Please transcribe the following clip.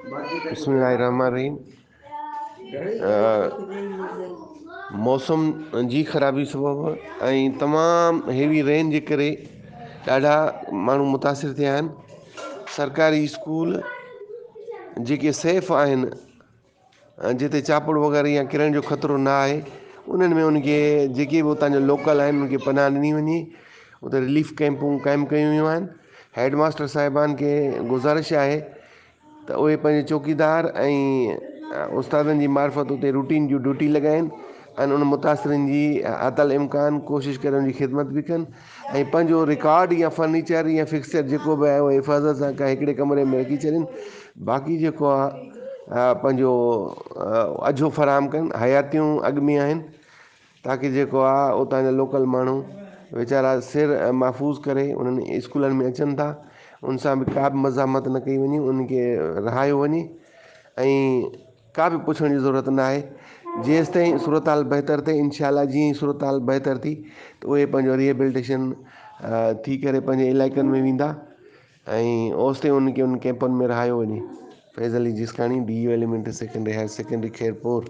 बिस्मिल्लाहिर्रहमानिर्रहीम। मौसम जी ख़राबी सबबु ऐं तमामु हेवी रेन जे करे ॾाढा माण्हू मुतासिर थिया आहिनि। सरकारी स्कूल जेके सेफ़ आहिनि, जिते चापड़ वग़ैरह या किरण जो ख़तरो न आहे, उन्हनि में उनखे जेके बि उतां जो लोकल आहिनि उनखे पनाह ॾिनी वञे। उते रिलीफ कैंपूं क़ाइमु कयूं वियूं आहिनि। हेडमास्टर साहिबान खे गुज़ारिश आहे त उहे पंहिंजे चौकीदार ऐं उस्तादनि जी मार्फत उते रूटीन जूं ड्यूटी लॻाइनि ऐं उन मुतासिरनि जी अतल इम्कान कोशिशि करे उनजी ख़िदमत बि कनि ऐं पंहिंजो रिकॉर्ड या फर्नीचर या फिक्सचर जेको बि आहे उहो हिफ़ाज़त सां का हिकिड़े कमरे में रखी छॾनि। बाक़ी जेको आहे पंहिंजो अझो फ़राहम कनि। हयातियूं अॻु में आहिनि ताकी जेको आहे उतां जा लोकल माण्हू वीचारा सिर महफ़ूज़ करे उन्हनि स्कूलनि में अचनि था। उन सां बि का बि मज़ामत न कई वञे, उनखे रहायो वञे ऐं का बि पुछण जी ज़रूरत न आहे। जेसि ताईं सूरत हाल बहितर थिए, इनशा जीअं ई सूरत हाल बहितर थी त उहे पंहिंजो रिहेबिलिटेशन थी करे पंहिंजे इलाइक़नि में वेंदा ऐं ओसि ताईं उनखे उन कैंपनि में रहायो वञे। Faisal Jiskani, DU elementary secondary higher secondary Khairpur.